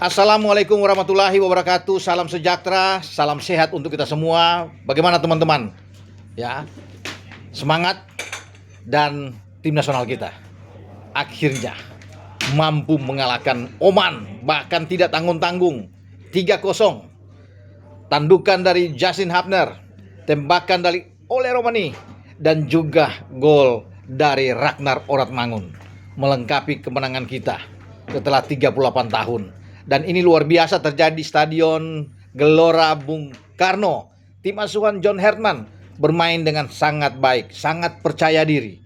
Assalamualaikum warahmatullahi wabarakatuh. Salam sejahtera, salam sehat untuk kita semua. Bagaimana teman-teman? Ya, semangat dan tim nasional kita akhirnya mampu mengalahkan Oman, bahkan tidak tanggung-tanggung. 3-0. Tandukan dari Justin Hapner, tembakan dari Ole Romani, dan juga gol dari Ragnar Oratmangun melengkapi kemenangan kita setelah 38 tahun. Dan ini luar biasa terjadi di Stadion Gelora Bung Karno. Tim asuhan John Herman bermain dengan sangat baik, sangat percaya diri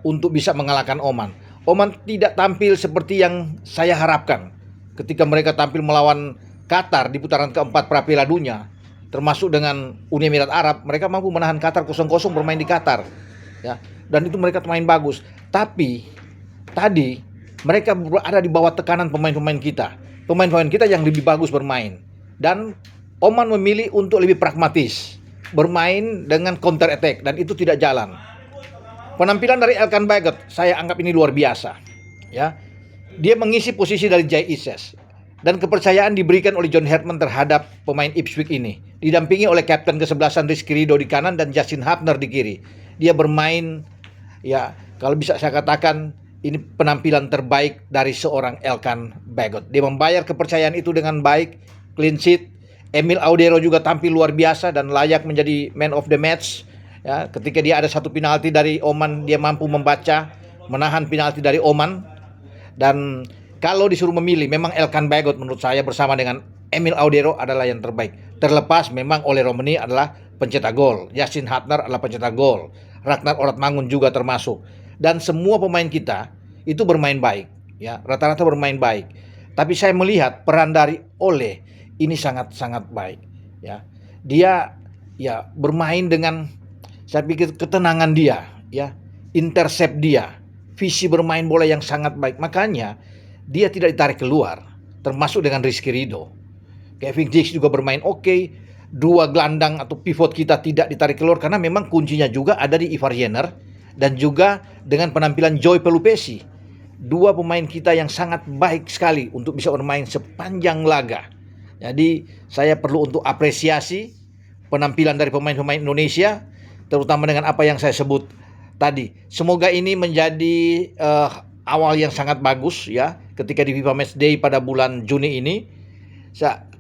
untuk bisa mengalahkan Oman. Oman tidak tampil seperti yang saya harapkan ketika mereka tampil melawan Qatar di putaran keempat Piala Dunia, termasuk dengan Uni Emirat Arab. Mereka mampu menahan Qatar 0-0 bermain di Qatar, ya. Dan itu mereka main bagus. Tapi tadi mereka berada di bawah tekanan pemain-pemain kita. Pemain-pemain kita yang lebih bagus bermain. Dan Oman memilih untuk lebih pragmatis, bermain dengan counter attack, dan itu tidak jalan. Penampilan dari Elkan Baggott saya anggap ini luar biasa, ya. Dia mengisi posisi dari Jay Ises, dan kepercayaan diberikan oleh John Herman terhadap pemain Ipswich ini, didampingi oleh kapten kesebelasan Rizky Ridho di kanan dan Justin Hapner di kiri. Dia bermain, ya, kalau bisa saya katakan ini penampilan terbaik dari seorang Elkan Baggott. Dia membayar kepercayaan itu dengan baik, clean sheet. Emil Audero juga tampil luar biasa dan layak menjadi man of the match. Ya, ketika dia ada satu penalti dari Oman, dia mampu membaca, menahan penalti dari Oman. Dan kalau disuruh memilih, memang Elkan Baggott menurut saya bersama dengan Emil Audero adalah yang terbaik. Terlepas memang Ole Romani adalah pencetak gol, Justin Hapner adalah pencetak gol, Ragnar Oratmangun juga termasuk. Dan semua pemain kita itu bermain baik, ya, rata-rata bermain baik. Tapi saya melihat peran dari Ole ini sangat-sangat baik, ya. Dia, ya, bermain dengan, saya pikir, ketenangan dia, ya, intercept dia, visi bermain bola yang sangat baik. Makanya dia tidak ditarik keluar, termasuk dengan Rizky Ridho. Kevin Dix juga bermain oke. Dua gelandang atau pivot kita tidak ditarik keluar karena memang kuncinya juga ada di Ivar Jenner dan juga dengan penampilan Joy Pelupesi. Dua pemain kita yang sangat baik sekali untuk bisa bermain sepanjang laga. Jadi saya perlu untuk apresiasi penampilan dari pemain-pemain Indonesia, terutama dengan apa yang saya sebut tadi. Semoga ini menjadi awal yang sangat bagus, ya, ketika di FIFA Matchday pada bulan Juni ini.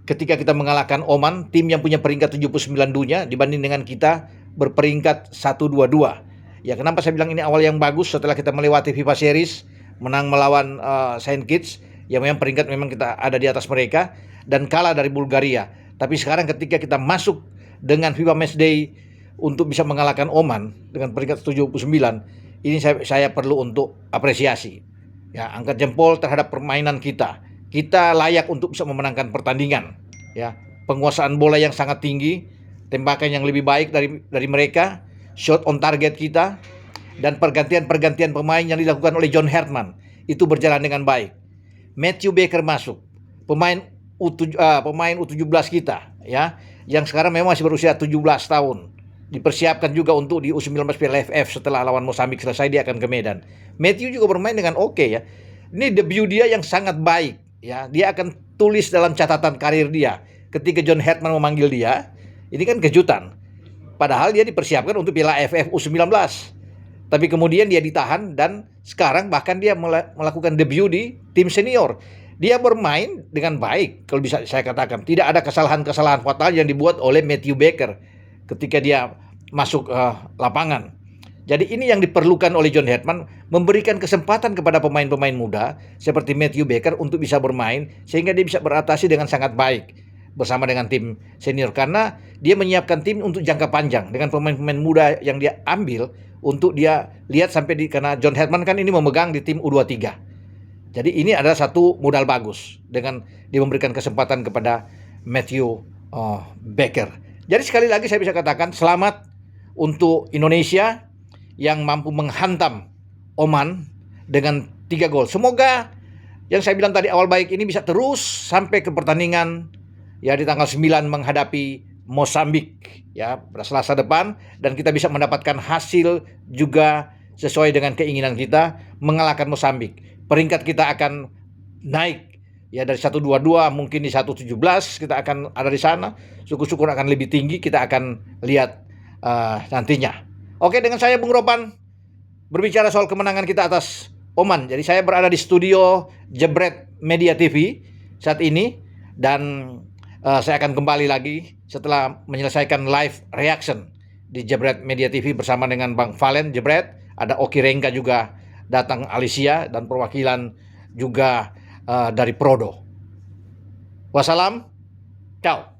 Ketika kita mengalahkan Oman, tim yang punya peringkat 79 dunia dibanding dengan kita berperingkat 122. Ya, kenapa saya bilang ini awal yang bagus setelah kita melewati FIFA Series, menang melawan Saint Kitts, yang memang peringkat memang kita ada di atas mereka, dan kalah dari Bulgaria. Tapi sekarang ketika kita masuk dengan FIFA Matchday untuk bisa mengalahkan Oman dengan peringkat 79, ini saya perlu untuk apresiasi. Ya, angkat jempol terhadap permainan kita. Kita layak untuk bisa memenangkan pertandingan, ya. Penguasaan bola yang sangat tinggi, tembakan yang lebih baik dari mereka, shot on target kita, dan pergantian pemain yang dilakukan oleh John Herman itu berjalan dengan baik. Matthew Baker masuk, pemain U17 kita, ya, yang sekarang memang masih berusia 17 tahun. Dipersiapkan juga untuk di U19 Piala AFF. Setelah lawan Mozambik selesai dia akan ke Medan. Matthew juga bermain dengan oke, ya. Ini debut dia yang sangat baik, ya. Dia akan tulis dalam catatan karir dia ketika John Herman memanggil dia. Ini kan kejutan. Padahal dia dipersiapkan untuk Piala AFF U19. Tapi kemudian dia ditahan dan sekarang bahkan dia melakukan debut di tim senior. Dia bermain dengan baik, kalau bisa saya katakan. Tidak ada kesalahan-kesalahan fatal yang dibuat oleh Matthew Baker ketika dia masuk lapangan. Jadi ini yang diperlukan oleh John Herman, memberikan kesempatan kepada pemain-pemain muda seperti Matthew Baker untuk bisa bermain sehingga dia bisa beradaptasi dengan sangat baik bersama dengan tim senior, karena dia menyiapkan tim untuk jangka panjang dengan pemain-pemain muda yang dia ambil untuk dia lihat sampai karena John Herman kan ini memegang di tim U23. Jadi ini adalah satu modal bagus dengan dia memberikan kesempatan kepada Matthew Baker. Jadi sekali lagi saya bisa katakan selamat untuk Indonesia yang mampu menghantam Oman dengan 3 gol. Semoga yang saya bilang tadi awal baik ini bisa terus sampai ke pertandingan, ya, di tanggal 9 menghadapi Mozambik, ya, pada Selasa depan, dan kita bisa mendapatkan hasil juga sesuai dengan keinginan kita mengalahkan Mozambik. Peringkat kita akan naik Ya dari 122 mungkin di 117 kita akan ada di sana. Syukur-syukur akan lebih tinggi, kita akan lihat nantinya. Oke, dengan saya Bung Ropan berbicara soal kemenangan kita atas Oman. Jadi saya berada di studio Jebret Media TV saat ini, dan saya akan kembali lagi setelah menyelesaikan live reaction di Jebret Media TV bersama dengan Bang Valen Jebret, ada Oki Rengga juga datang, Alicia, dan perwakilan juga dari Prodo. Wassalam, ciao.